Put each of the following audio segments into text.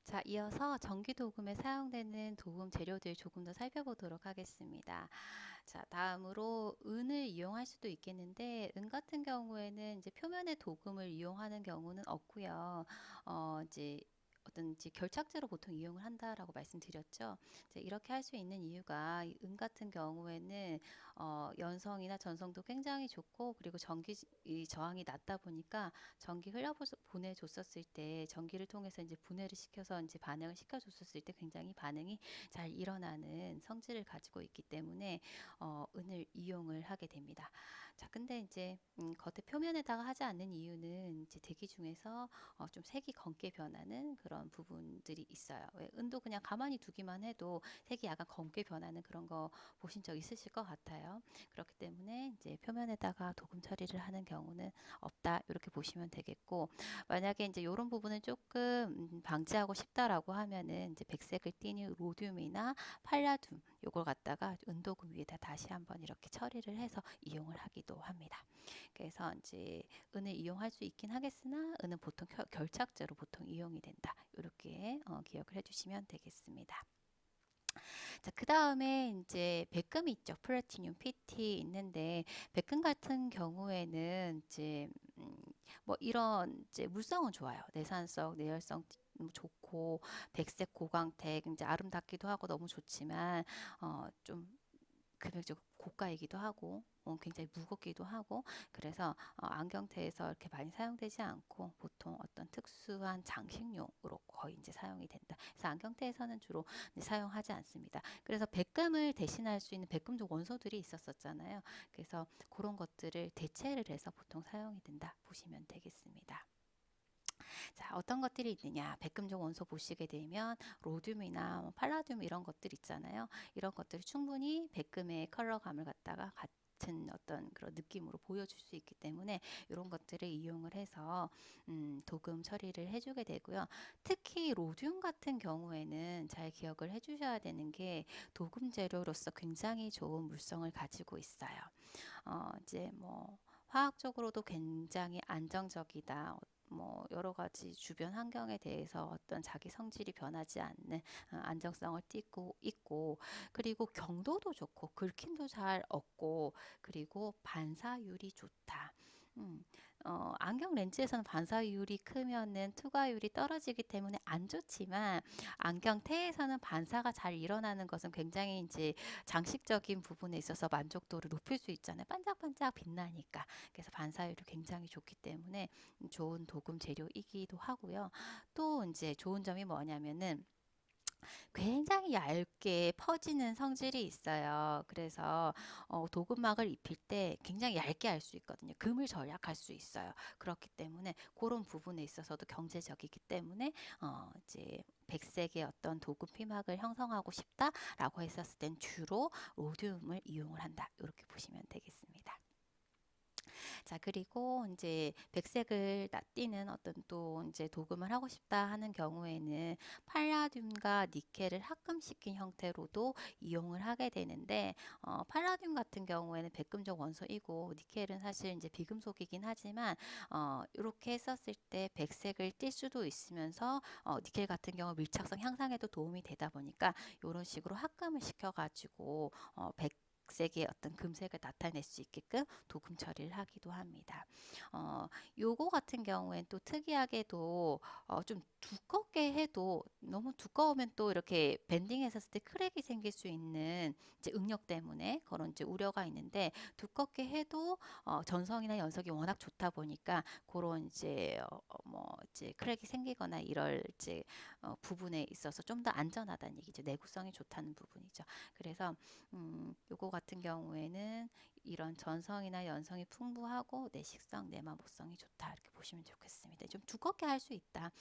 자, 이어서 전기 도금에 사용되는 도금 재료들 조금 더 살펴보도록 하겠습니다. 자, 다음으로 은을 이용할 수도 있겠는데, 은 같은 경우에는 이제 표면의 도금을 이용하는 경우는 없고요. 이제 어떤 이제 결착제로 보통 이용을 한다라고 말씀드렸죠. 이제 이렇게 할 수 있는 이유가 이은 같은 경우에는 연성이나 전성도 굉장히 좋고, 그리고 전기 이 저항이 낮다 보니까 전기 흘려 보내줬었을 때 전기를 통해서 이제 분해를 시켜서 이제 반응을 시켜줬었을 때 굉장히 반응이 잘 일어나는 성질을 가지고 있기 때문에 은을 이용을 하게 됩니다. 자, 근데 이제 겉에 표면에다가 하지 않는 이유는 이제 대기 중에서 좀 색이 검게 변하는 그런 부분들이 있어요. 왜 은도 그냥 가만히 두기만 해도 색이 약간 검게 변하는 그런 거 보신 적 있으실 것 같아요. 그렇기 때문에 이제 표면에다가 도금 처리를 하는 경우는 없다 이렇게 보시면 되겠고, 만약에 이제 이런 부분을 조금 방지하고 싶다라고 하면은 이제 백색을 띠는 로듐이나 팔라듐 요걸 갖다가 은도금 위에다 다시 한번 이렇게 처리를 해서 이용을 하기도 합니다. 그래서 이제 은을 이용할 수 있긴 하겠으나 은은 보통 결착제로 보통 이용이 된다 이렇게 기억을 해주시면 되겠습니다. 자, 그 다음에 이제 백금이 있죠. 플래티늄, PT 있는데, 백금 같은 경우에는 이제, 뭐 이런 이제 물성은 좋아요. 내산성, 내열성 좋고, 백색 고광택, 이제 아름답기도 하고 너무 좋지만, 좀 금액적으로 고가이기도 하고 굉장히 무겁기도 하고 그래서 안경테에서 이렇게 많이 사용되지 않고 보통 어떤 특수한 장식용으로 거의 이제 사용이 된다. 그래서 안경테에서는 주로 사용하지 않습니다. 그래서 백금을 대신할 수 있는 백금족 원소들이 있었었잖아요. 그래서 그런 것들을 대체를 해서 보통 사용이 된다 보시면 되겠습니다. 자, 어떤 것들이 있느냐? 백금속 원소 보시게 되면 로듐이나 뭐 팔라듐 이런 것들 있잖아요. 이런 것들이 충분히 백금의 컬러감을 갖다가 같은 어떤 그런 느낌으로 보여줄 수 있기 때문에 이런 것들을 이용을 해서 도금 처리를 해주게 되고요. 특히 로듐 같은 경우에는 잘 기억을 해주셔야 되는 게 도금 재료로서 굉장히 좋은 물성을 가지고 있어요. 이제 뭐 화학적으로도 굉장히 안정적이다. 뭐 여러 가지 주변 환경에 대해서 어떤 자기 성질이 변하지 않는 안정성을 띠고 있고, 그리고 경도도 좋고 긁힘도 잘 없고, 그리고 반사율이 좋다. 음, 안경 렌즈에서는 반사율이 크면은 투과율이 떨어지기 때문에 안 좋지만, 안경테에서는 반사가 잘 일어나는 것은 굉장히 이제 장식적인 부분에 있어서 만족도를 높일 수 있잖아요. 반짝반짝 빛나니까. 그래서 반사율이 굉장히 좋기 때문에 좋은 도금 재료이기도 하고요. 또 이제 좋은 점이 뭐냐면은 굉장히 얇게 퍼지는 성질이 있어요. 그래서 도금막을 입힐 때 굉장히 얇게 할 수 있거든요. 금을 절약할 수 있어요. 그렇기 때문에 그런 부분에 있어서도 경제적이기 때문에 이제 백색의 어떤 도금 피막을 형성하고 싶다라고 했었을 땐 주로 로듐을 이용을 한다. 이렇게 보시면 되겠습니다. 자, 그리고 이제 백색을 띠는 어떤 또 이제 도금을 하고 싶다 하는 경우에는 팔라듐과 니켈을 합금시킨 형태로도 이용을 하게 되는데, 팔라듐 같은 경우에는 백금적 원소이고 니켈은 사실 이제 비금속이긴 하지만 이렇게 했었을 때 백색을 띌 수도 있으면서 니켈 같은 경우 밀착성 향상에도 도움이 되다 보니까 이런 식으로 합금을 시켜가지고 백색의 어떤 금색을 나타낼 수 있게끔 도금 처리를 하기도 합니다. 요거 같은 경우엔 또 특이하게도 좀 두껍게 해도 너무 두꺼우면 또 이렇게 밴딩했었을 때 크랙이 생길 수 있는 이제 응력 때문에 그런 이제 우려가 있는데, 두껍게 해도 전성이나 연석이 워낙 좋다 보니까 그런 이제 뭐 이제 크랙이 생기거나 이럴 이제 부분에 있어서 좀 더 안전하다는 얘기죠. 내구성이 좋다는 부분이죠. 그래서 요거 같은 경우에는 이런 전성이나 연성이 풍부하고 내식성, 내마모성이 좋다 이렇게 보시면 좋겠습니다. 좀 두껍게 할 수 있다.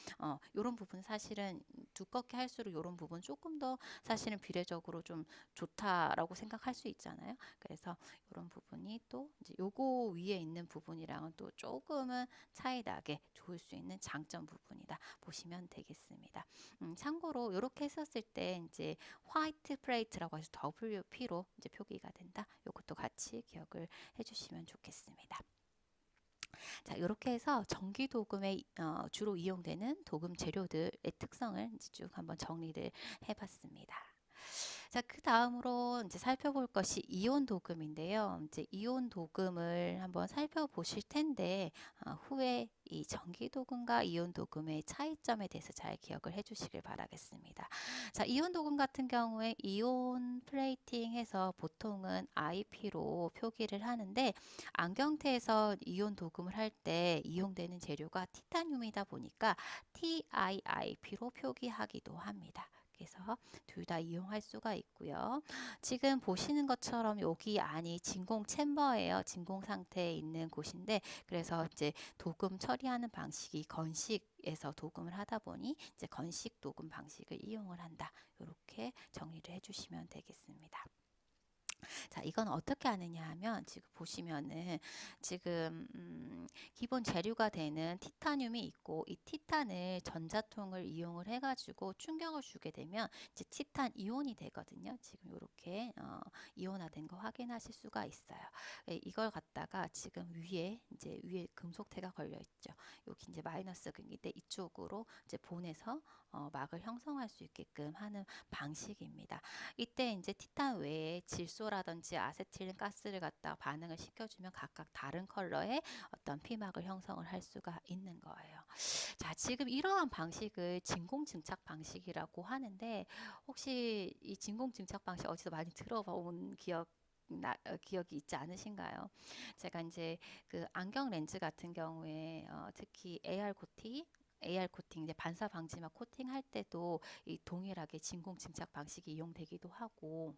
이런 부분 사실은 두껍게 할수록 이런 부분 조금 더 사실은 비례적으로 좀 좋다라고 생각할 수 있잖아요. 그래서 이런 부분이 또 이제 요거 위에 있는 부분이랑은 또 조금은 차이 나게 좋을 수 있는 장점 부분이다 보시면 되겠습니다. 참고로 이렇게 했었을 때 이제 화이트 플레이트라고 해서 WP로 이제 표기가 된다. 이것도 같이 기억을 해주시면 좋겠습니다. 자, 이렇게 해서 전기 도금에 주로 이용되는 도금 재료들의 특성을 이제 쭉 한번 정리를 해봤습니다. 자, 그 다음으로 이제 살펴볼 것이 이온 도금인데요. 이제 이온 도금을 한번 살펴보실 텐데, 후에 이 전기 도금과 이온 도금의 차이점에 대해서 잘 기억을 해주시길 바라겠습니다. 자, 이온 도금 같은 경우에 이온 플레이팅 해서 보통은 IP로 표기를 하는데, 안경테에서 이온 도금을 할 때 이용되는 재료가 티타늄이다 보니까 TiIP로 표기하기도 합니다. 그래서 둘 다 이용할 수가 있고요. 지금 보시는 것처럼 여기 안이 진공 챔버예요. 진공 상태에 있는 곳인데, 그래서 이제 도금 처리하는 방식이 건식에서 도금을 하다 보니 이제 건식 도금 방식을 이용을 한다. 이렇게 정리를 해주시면 되겠습니다. 자, 이건 어떻게 하느냐 하면 지금 보시면은 지금 기본 재료가 되는 티타늄이 있고, 이 티탄을 전자통을 이용을 해가지고 충격을 주게 되면 이제 티탄 이온이 되거든요. 지금 이렇게 이온화된 거 확인하실 수가 있어요. 예, 이걸 갖다가 지금 위에 금속태가 걸려 있죠. 여기 이제 마이너스 극인데 이쪽으로 이제 보내서 막을 형성할 수 있게끔 하는 방식입니다. 이때 이제 티탄 외에 질소라든지 아세틸린 가스를 갖다 반응을 시켜주면 각각 다른 컬러의 어떤 피막을 형성을 할 수가 있는 거예요. 자, 지금 이러한 방식을 진공 증착 방식이라고 하는데, 혹시 이 진공 증착 방식 어디서 많이 들어본 기억이 있지 않으신가요? 제가 이제 그 안경 렌즈 같은 경우에 특히 AR 코팅, 이제 반사 방지막 코팅 할 때도 이 동일하게 진공 증착 방식이 이용되기도 하고,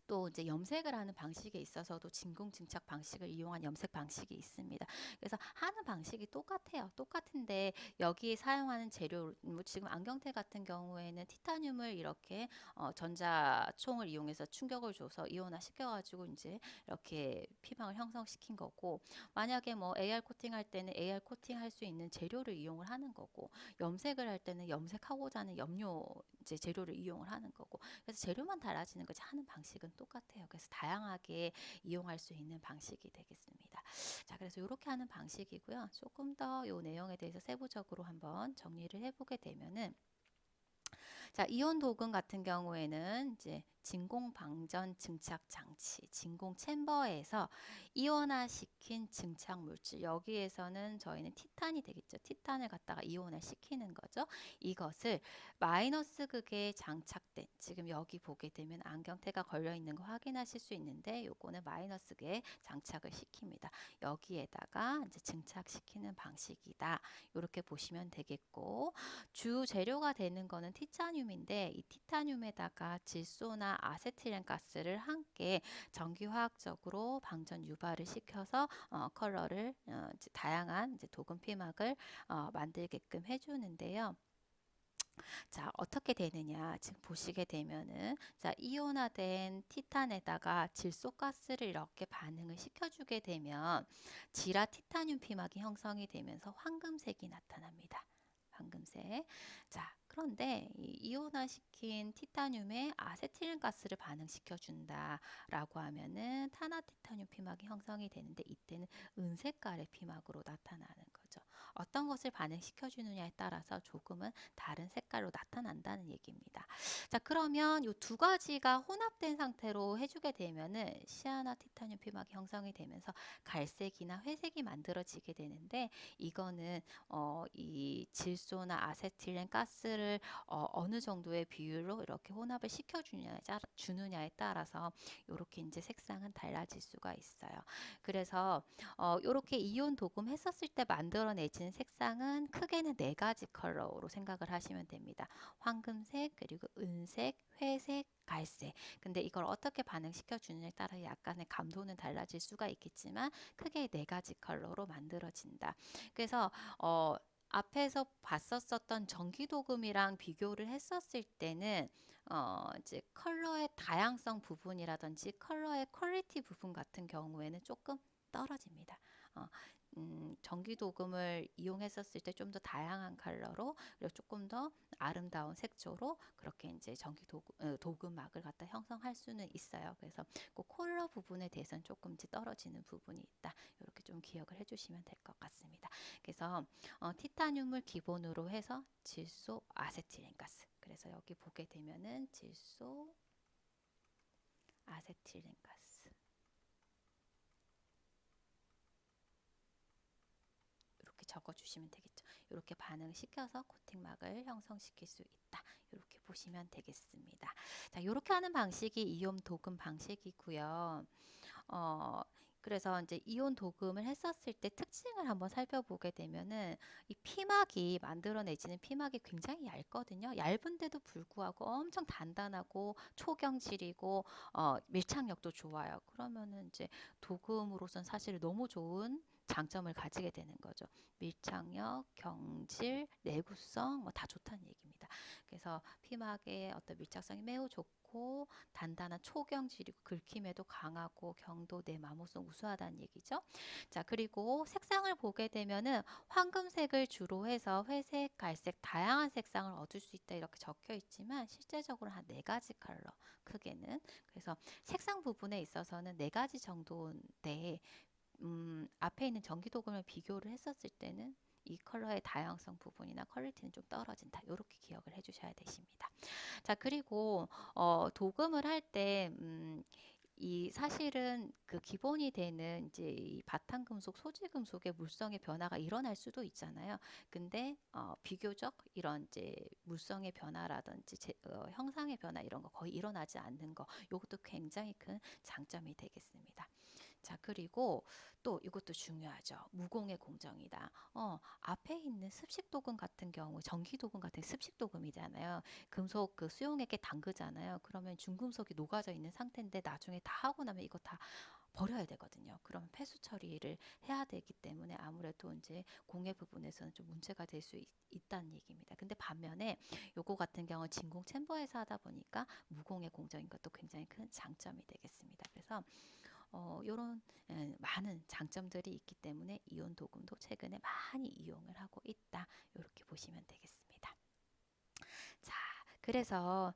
또 이제 염색을 하는 방식에 있어서도 진공 증착 방식을 이용한 염색 방식이 있습니다. 그래서 하는 방식이 똑같아요. 똑같은데 여기에 사용하는 재료, 뭐 지금 안경테 같은 경우에는 티타늄을 이렇게 전자총을 이용해서 충격을 줘서 이온화 시켜가지고 이제 이렇게 피방을 형성시킨 거고, 만약에 뭐 AR 코팅 할 때는 AR 코팅 할 수 있는 재료를 이용을 하는 거고, 염색을 할 때는 염색하고자 하는 염료 이제 재료를 이용을 하는 거고, 그래서 재료만 달라지는 거지 하는 방식은 똑같아요. 그래서 다양하게 이용할 수 있는 방식이 되겠습니다. 자, 그래서 이렇게 하는 방식이고요. 조금 더 이 내용에 대해서 세부적으로 한번 정리를 해보게 되면은, 자, 이온 도금 같은 경우에는 이제 진공 방전 증착 장치, 진공 챔버에서 이온화시킨 증착 물질, 여기에서는 저희는 티탄이 되겠죠. 티탄을 갖다가 이온화 시키는 거죠. 이것을 마이너스 극에 장착된, 지금 여기 보게 되면 안경테가 걸려 있는 거 확인하실 수 있는데, 요거는 마이너스 극에 장착을 시킵니다. 여기에다가 이제 증착시키는 방식이다. 이렇게 보시면 되겠고, 주 재료가 되는 거는 티타늄인데, 이 티타늄에다가 질소나 아세틸렌 가스를 함께 전기화학적으로 방전 유발을 시켜서 컬러를 이제 다양한 이제 도금 피막을 만들게끔 해주는데요. 자, 어떻게 되느냐 지금 보시게 되면은, 자, 이온화된 티탄에다가 질소가스를 이렇게 반응을 시켜주게 되면 지라 티타늄 피막이 형성이 되면서 황금색이 나타납니다. 황금색. 자, 그런데 이 이온화시킨 티타늄에 아세틸린 가스를 반응시켜 준다라고 하면은 탄화티타늄 피막이 형성이 되는데, 이때는 은색깔의 피막으로 나타나는 거죠. 어떤 것을 반응시켜 주느냐에 따라서 조금은 다른 색깔로 나타난다는 얘기입니다. 자, 그러면 이 두 가지가 혼합된 상태로 해주게 되면은 시아나 티타늄 피막이 형성이 되면서 갈색이나 회색이 만들어지게 되는데, 이거는 이 질소나 아세틸렌 가스를 어느 정도의 비율로 이렇게 혼합을 주느냐에 따라서 이렇게 이제 색상은 달라질 수가 있어요. 그래서 이렇게 이온 도금 했었을 때 만들어내지는 색상은 크게는 네 가지 컬러로 생각을 하시면 됩니다. 황금색, 그리고 은색, 회색, 갈색. 근데 이걸 어떻게 반응시켜 주느냐에 따라 약간의 감도는 달라질 수가 있겠지만 크게 네 가지 컬러로 만들어진다. 그래서 앞에서 봤었던 전기도금이랑 비교를 했었을 때는 이제 컬러의 다양성 부분이라든지 컬러의 퀄리티 부분 같은 경우에는 조금 떨어집니다. 어, 전기 도금을 이용했었을 때 좀 더 다양한 컬러로 그리고 조금 더 아름다운 색조로 그렇게 이제 도금막을 갖다 형성할 수는 있어요. 그래서 그 컬러 부분에 대해서는 조금 이제 떨어지는 부분이 있다. 이렇게 좀 기억을 해주시면 될 것 같습니다. 그래서 티타늄을 기본으로 해서 질소 아세틸렌가스. 그래서 여기 보게 되면은 질소 아세틸렌가스. 이렇게 적어주시면 되겠죠. 이렇게 반응시켜서 코팅막을 형성시킬 수 있다. 이렇게 보시면 되겠습니다. 자, 이렇게 하는 방식이 이온 도금 방식이고요. 그래서 이제 이온 도금을 했었을 때 특징을 한번 살펴보게 되면은 이 피막이 만들어내지는 피막이 굉장히 얇거든요. 얇은데도 불구하고 엄청 단단하고 초경질이고 밀착력도 좋아요. 그러면은 이제 도금으로선 사실 너무 좋은 장점을 가지게 되는 거죠. 밀착력, 경질, 내구성 뭐 다 좋다는 얘기입니다. 그래서 피막의 어떤 밀착성이 매우 좋고 단단한 초경질이고 긁힘에도 강하고 경도 내마모성 우수하다는 얘기죠. 자, 그리고 색상을 보게 되면은 황금색을 주로 해서 회색, 갈색 다양한 색상을 얻을 수 있다 이렇게 적혀 있지만 실제적으로 한 4가지 컬러 크게는. 그래서 색상 부분에 있어서는 4가지 정도인데 앞에 있는 전기도금을 비교를 했었을 때는 이 컬러의 다양성 부분이나 퀄리티는 좀 떨어진다. 이렇게 기억을 해주셔야 되십니다. 자, 그리고 도금을 할 때 이 사실은 그 기본이 되는 이제 이 바탕금속, 소지금속의 물성의 변화가 일어날 수도 있잖아요. 근데 비교적 이런 이제 물성의 변화라든지 형상의 변화 이런 거 거의 일어나지 않는 거, 이것도 굉장히 큰 장점이 되겠습니다. 자, 그리고 또 이것도 중요하죠. 무공해 공정이다. 앞에 있는 습식도금 같은 경우, 전기도금 같은 습식도금이잖아요. 금속 그 수용액에 담그잖아요. 그러면 중금속이 녹아져 있는 상태인데 나중에 다 하고 나면 이거 다 버려야 되거든요. 그러면 폐수 처리를 해야 되기 때문에 아무래도 이제 공해 부분에서는 좀 문제가 될 수 있다는 얘기입니다. 근데 반면에 요거 같은 경우 진공 챔버에서 하다 보니까 무공해 공정인 것도 굉장히 큰 장점이 되겠습니다. 그래서 이런 많은 장점들이 있기 때문에 이온 도금도 최근에 많이 이용을 하고 있다. 이렇게 보시면 되겠습니다. 자, 그래서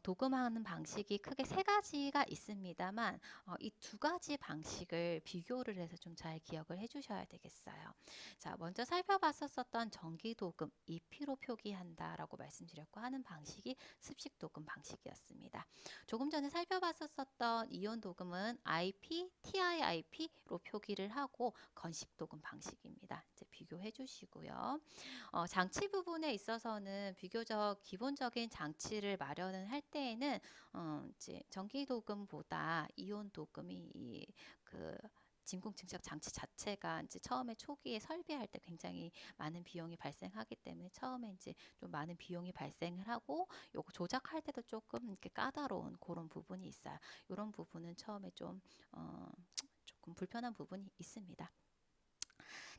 도금하는 방식이 크게 3가지가 있습니다만 이 2가지 방식을 비교를 해서 좀 잘 기억을 해주셔야 되겠어요. 자, 먼저 살펴봤었던 전기도금, EP로 표기한다라고 말씀드렸고 하는 방식이 습식도금 방식이었습니다. 조금 전에 살펴봤었던 이온도금은 IP, TIIP로 표기를 하고 건식도금 방식입니다. 이제 비교해 주시고요. 장치 부분에 있어서는 비교적 기본적인 장치를 마련을 할 때에는 이제 전기도금보다 이온도금이 그 진공 증식 장치 자체가 이제 처음에 초기에 설비할 때 굉장히 많은 비용이 발생하기 때문에 처음에 이제 좀 많은 비용이 발생을 하고 요거 조작할 때도 조금 이렇게 까다로운 그런 부분이 있어요. 이런 부분은 처음에 좀 조금 불편한 부분이 있습니다.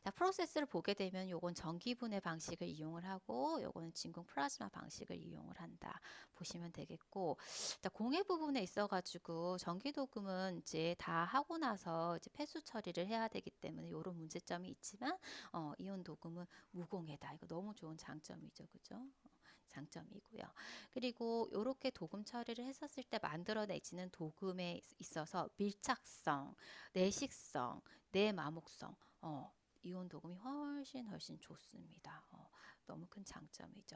자, 프로세스를 보게 되면 요건 전기분해 방식을 이용을 하고 요거는 진공 플라즈마 방식을 이용을 한다 보시면 되겠고, 자, 공해 부분에 있어 가지고 전기도금은 이제 다 하고 나서 이제 폐수 처리를 해야 되기 때문에 요런 문제점이 있지만 이온 도금은 무공해다. 이거 너무 좋은 장점이죠. 그죠? 장점이고요. 그리고 이렇게 도금 처리를 했었을 때 만들어내지는 도금에 있어서 밀착성, 내식성, 내마목성, 이온 도금이 훨씬 좋습니다. 너무 큰 장점이죠.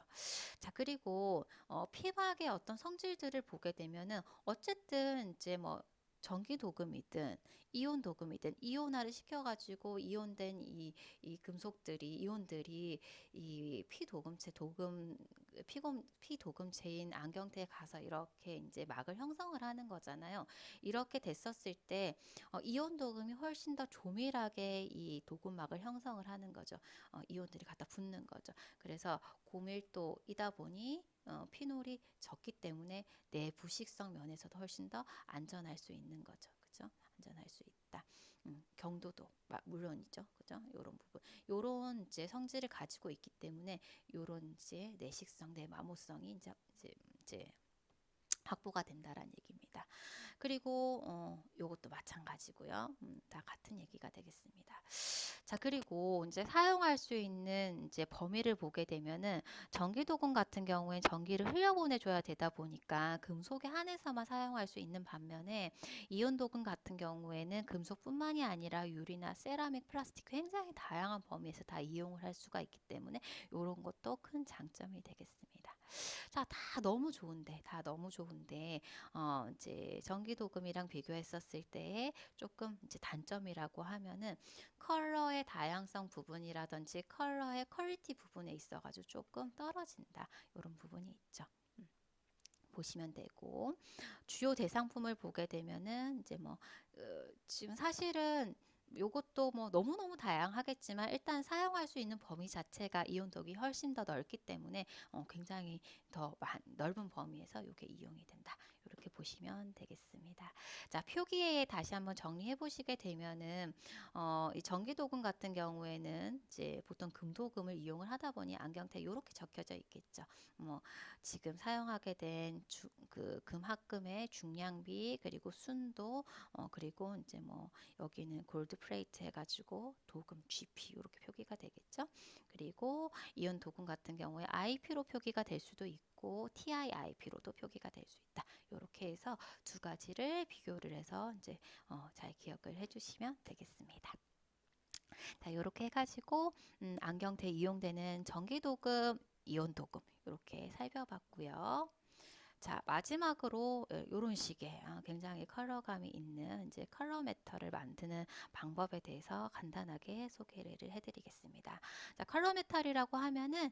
자, 그리고 피막의 어떤 성질들을 보게 되면은 어쨌든 이제 뭐 전기 도금이든 이온 도금이든 이온화를 시켜가지고 이온된 이 금속들이 이온들이 이 피도금체인 안경테에 가서 이렇게 이제 막을 형성을 하는 거잖아요. 이렇게 됐었을 때 이온 도금이 훨씬 더 조밀하게 이 도금막을 형성을 하는 거죠. 이온들이 갖다 붙는 거죠. 그래서 고밀도이다 보니 피놀이 적기 때문에 내부식성 면에서도 훨씬 더 안전할 수 있는 거죠. 그죠? 안전할 수 있다. 경도도 물론이죠. 그죠? 요런 부분. 요런 이제 성질을 가지고 있기 때문에 요런 이제 내식성, 내마모성이 이제 확보가 된다라는 얘기입니다. 그리고 요것도 마찬가지고요. 다 같은 얘기가 되겠습니다. 자, 그리고 이제 사용할 수 있는 이제 범위를 보게 되면은 전기도금 같은 경우엔 전기를 흘려보내줘야 되다 보니까 금속에 한해서만 사용할 수 있는 반면에 이온도금 같은 경우에는 금속뿐만이 아니라 유리나 세라믹, 플라스틱 굉장히 다양한 범위에서 다 이용을 할 수가 있기 때문에 이런 것도 큰 장점이 되겠습니다. 자, 다 너무 좋은데, 이제 전기도금이랑 비교했었을 때 조금 이제 단점이라고 하면은 컬러의 다양성 부분이라든지 컬러의 퀄리티 부분에 있어가지고 조금 떨어진다. 이런 부분이 있죠. 보시면 되고, 주요 대상품을 보게 되면은 이제 뭐 지금 사실은 요것도 뭐 너무너무 다양하겠지만 일단 사용할 수 있는 범위 자체가 이온독이 훨씬 더 넓기 때문에 굉장히 더 넓은 범위에서 이게 이용이 된다. 이렇게 보시면 되겠습니다. 자, 표기에 다시 한번 정리해 보시게 되면은 이 전기도금 같은 경우에는 이제 보통 금도금을 이용을 하다 보니 안경테에 이렇게 적혀져 있겠죠. 뭐 지금 사용하게 된 그 금합금의 중량비 그리고 순도 그리고 이제 뭐 여기는 골드 플레이트 해가지고 도금 GP 이렇게 표기가 되겠죠. 그리고 이온 도금 같은 경우에 IP로 표기가 될 수도 있고 TIIP로도 표기가 될 수 있다. 이렇게 해서 두 가지를 비교를 해서 이제 잘 기억을 해주시면 되겠습니다. 자, 이렇게 해가지고 안경테에 이용되는 전기도금, 이온도금 이렇게 살펴봤고요. 자, 마지막으로 이런 식의 굉장히 컬러감이 있는 이제 컬러 메탈을 만드는 방법에 대해서 간단하게 소개를 해드리겠습니다. 자, 컬러 메탈이라고 하면은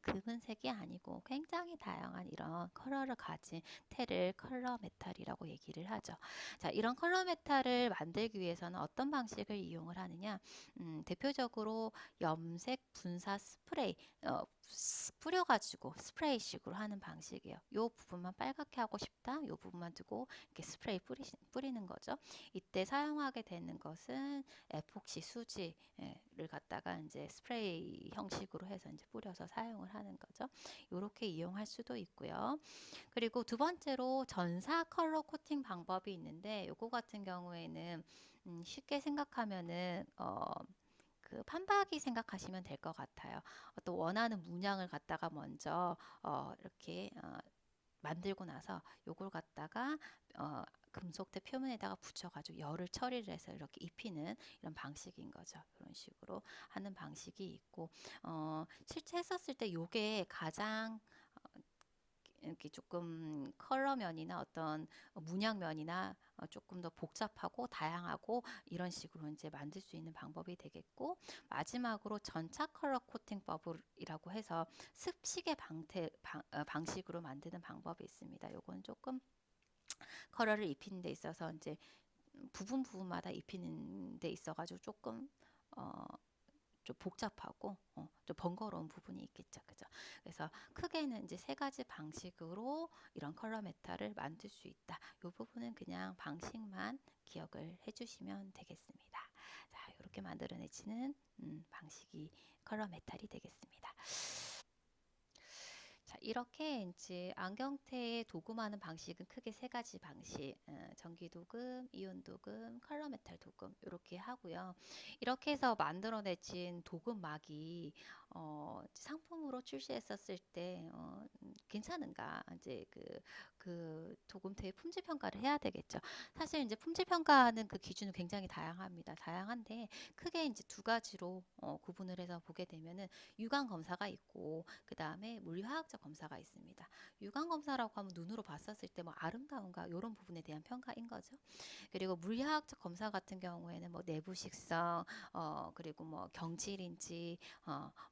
금은색이 아니고 굉장히 다양한 이런 컬러를 가진 테를 컬러 메탈이라고 얘기를 하죠. 자, 이런 컬러 메탈을 만들기 위해서는 어떤 방식을 이용을 하느냐? 대표적으로 염색 분사 스프레이, 뿌려가지고 스프레이식으로 하는 방식이에요. 요 부분만 빨갛게 하고 싶다. 요 부분만 두고 이렇게 스프레이 뿌리는 거죠. 이때 사용하게 되는 것은 에폭시 수지를 갖다가 이제 스프레이 형식으로 해서 이제 뿌려서 사용을 하는 거죠. 요렇게 이용할 수도 있고요. 그리고 두 번째로 전사 컬러 코팅 방법이 있는데 요거 같은 경우에는 쉽게 생각하면은 그 판박이 생각하시면 될 것 같아요. 또 원하는 문양을 갖다가 먼저 이렇게 만들고 나서 요걸 갖다가 금속대 표면에다가 붙여가지고 열을 처리를 해서 이렇게 입히는 이런 방식인 거죠. 이런 식으로 하는 방식이 있고 실제 했었을 때 요게 가장 이렇게 조금 컬러면이나 어떤 문양면이나 조금 더 복잡하고 다양하고 이런 식으로 이제 만들 수 있는 방법이 되겠고 마지막으로 전차 컬러 코팅법이라고 해서 습식의 방식으로 만드는 방법이 있습니다. 요건 조금 컬러를 입히는 데 있어서 이제 부분마다 입히는 데 있어가지고 조금 어, 좀 복잡하고 좀 번거로운 부분이 있겠죠. 그죠? 그래서 크게는 이제 세 가지 방식으로 이런 컬러 메탈을 만들 수 있다. 이 부분은 그냥 방식만 기억을 해주시면 되겠습니다. 자, 이렇게 만들어내지는 방식이 컬러 메탈이 되겠습니다. 자, 이렇게 이제 안경테에 도금하는 방식은 크게 세 가지 방식, 전기 도금, 이온 도금, 컬러 메탈 도금 이렇게 하고요. 이렇게 해서 만들어내진 도금막이 상품으로 출시했었을 때 괜찮은가 이제 그 도금테의 품질 평가를 해야 되겠죠. 사실 이제 품질 평가하는 그 기준은 굉장히 다양합니다. 다양한데 크게 이제 두 가지로 구분을 해서 보게 되면은 유관 검사가 있고 그 다음에 물리화학적 검사가 있습니다. 유관 검사라고 하면 눈으로 봤었을 때 뭐 아름다운가 이런 부분에 대한 평가인 거죠. 그리고 물리화학적 검사 같은 경우에는 뭐 내부식성, 그리고 뭐 경질인지,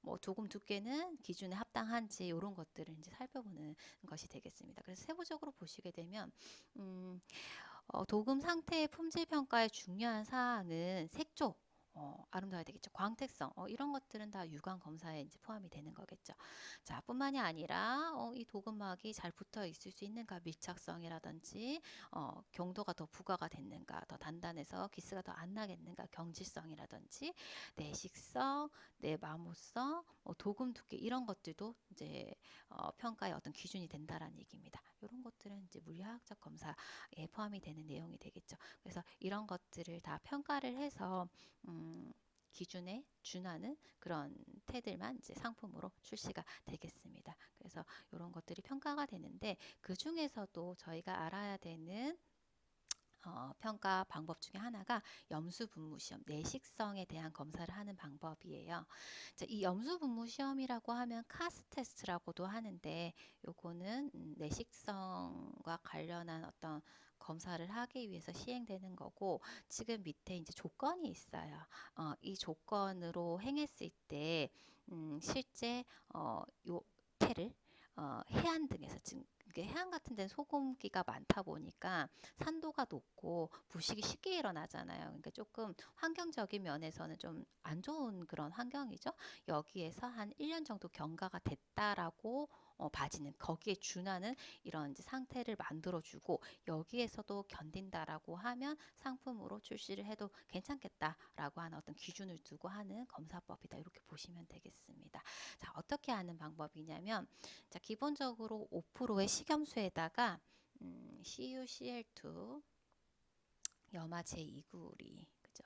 뭐 도금 두께는 기준에 합당한지 이런 것들을 이제 살펴보는 것이 되겠습니다. 그래서 세부적으로 보시게 되면 도금 상태의 품질 평가의 중요한 사항은 색조, 아름다워야 되겠죠. 광택성, 이런 것들은 다 유관 검사에 이제 포함이 되는 거겠죠. 자, 뿐만이 아니라 이 도금막이 잘 붙어 있을 수 있는가, 밀착성이라든지 경도가 더 부과가 됐는가, 더 단단해서 기스가 더 안 나겠는가, 경질성이라든지 내식성, 내마모성, 도금 두께 이런 것들도 이제 평가의 어떤 기준이 된다라는 얘기입니다. 이런 것들은 이제 물리화학적 검사에 포함이 되는 내용이 되겠죠. 그래서 이런 것들을 다 평가를 해서 기준에 준하는 그런 태들만 이제 상품으로 출시가 되겠습니다. 그래서 이런 것들이 평가가 되는데 그 중에서도 저희가 알아야 되는 평가 방법 중에 하나가 염수분무시험, 내식성에 대한 검사를 하는 방법이에요. 자, 이 염수분무시험이라고 하면 카스 테스트라고도 하는데 요거는 내식성과 관련한 어떤 검사를 하기 위해서 시행되는 거고 지금 밑에 이제 조건이 있어요. 이 조건으로 행했을 때 실제 요 태를 해안 등에서 지금 이게 해안 같은 데는 소금기가 많다 보니까 산도가 높고 부식이 쉽게 일어나잖아요. 그러니까 조금 환경적인 면에서는 좀 안 좋은 그런 환경이죠. 여기에서 한 1년 정도 경과가 됐다라고 봐지는 거기에 준하는 이런 이제 상태를 만들어주고 여기에서도 견딘다라고 하면 상품으로 출시를 해도 괜찮겠다라고 하는 어떤 기준을 두고 하는 검사법이다. 이렇게 보시면 되겠습니다. 자, 어떻게 하는 방법이냐면 자, 기본적으로 5%의 식염수에다가 CuCl2 염화 제2구리 그죠?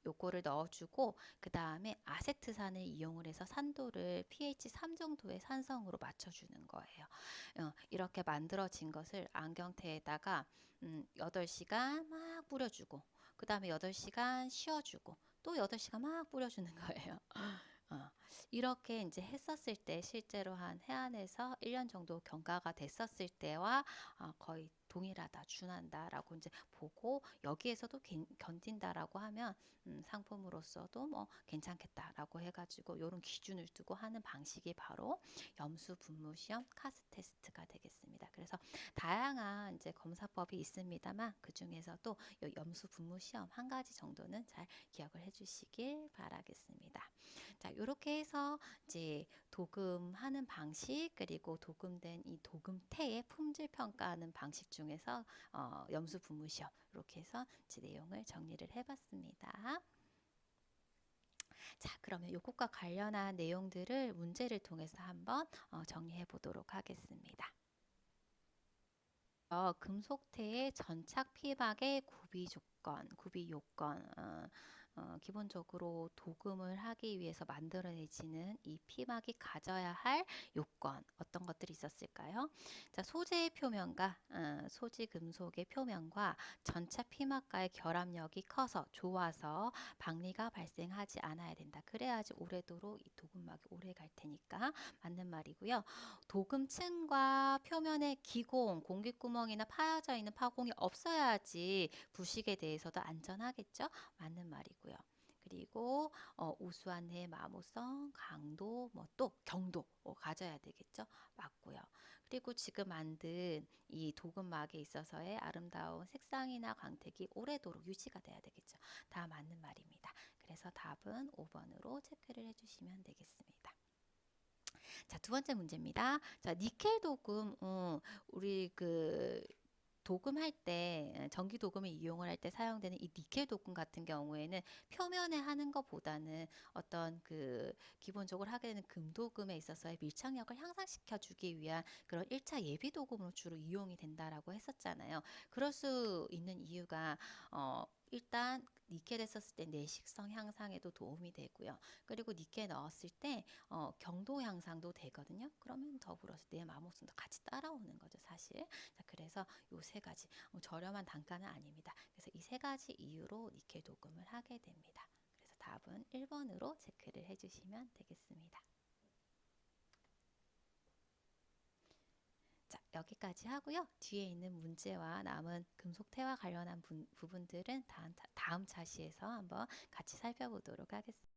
요거를 넣어주고 그 다음에 아세트산을 이용을 해서 산도를 pH 3 정도의 산성으로 맞춰주는 거예요. 이렇게 만들어진 것을 안경테에다가 8시간 막 뿌려주고 그 다음에 8시간 쉬어주고 또 8시간 막 뿌려주는 거예요. 어, 이렇게 이제 했었을 때 실제로 한 해안에서 1년 정도 경과가 됐었을 때와 거의 동일하다, 준한다라고 이제 보고 여기에서도 견딘다라고 하면 상품으로서도 뭐 괜찮겠다라고 해가지고 이런 기준을 두고 하는 방식이 바로 염수 분무 시험 카스 테스트가 되겠습니다. 그래서 다양한 이제 검사법이 있습니다만 그 중에서도 염수 분무 시험 한 가지 정도는 잘 기억을 해주시길 바라겠습니다. 자, 이렇게 해서 이제 도금하는 방식 그리고 도금된 이 도금태의 품질 평가하는 방식 중에서 염수 분무 시험 이렇게 해서 제 내용을 정리를 해봤습니다. 자, 그러면 요것과 관련한 내용들을 문제를 통해서 한번 정리해 보도록 하겠습니다. 금속태의 전착 피박의 구비 조건, 구비 요건, 기본적으로 도금을 하기 위해서 만들어내지는 이 피막이 가져야 할 요건 어떤 것들이 있었을까요? 자, 소재의 표면과 소지 금속의 표면과 전차 피막과의 결합력이 커서 좋아서 박리가 발생하지 않아야 된다. 그래야지 오래도록 이 도금막이 오래 갈 테니까 맞는 말이고요. 도금층과 표면의 기공, 공기구멍이나 파여져 있는 파공이 없어야지 부식에 대해서도 안전하겠죠? 맞는 말이고요. 그리고 우수한 내 마모성, 강도, 뭐 또 경도 가져야 되겠죠? 맞고요. 그리고 지금 만든 이 도금막에 있어서의 아름다운 색상이나 광택이 오래도록 유지가 돼야 되겠죠? 다 맞는 말입니다. 그래서 답은 5번으로 체크를 해주시면 되겠습니다. 자, 두 번째 문제입니다. 자, 니켈 도금, 우리 그 도금할 때 전기 도금을 이용을 할 때 사용되는 이 니켈 도금 같은 경우에는 표면에 하는 것보다는 어떤 그 기본적으로 하게 되는 금도금에 있어서의 밀착력을 향상시켜 주기 위한 그런 1차 예비 도금으로 주로 이용이 된다라고 했었잖아요. 그럴 수 있는 이유가 일단 니켈에 썼을 때 내식성 향상에도 도움이 되고요. 그리고 니켈 넣었을 때 경도 향상도 되거든요. 그러면 더불어서 내 마모성도 같이 따라오는 거죠, 사실. 자, 그래서 요 세 가지 저렴한 단가는 아닙니다. 그래서 이 세 가지 이유로 니켈 도금을 하게 됩니다. 그래서 답은 1번으로 체크를 해주시면 되겠습니다. 자, 여기까지 하고요. 뒤에 있는 문제와 남은 금속태와 관련한 부분들은 다음 차시에서 한번 같이 살펴보도록 하겠습니다.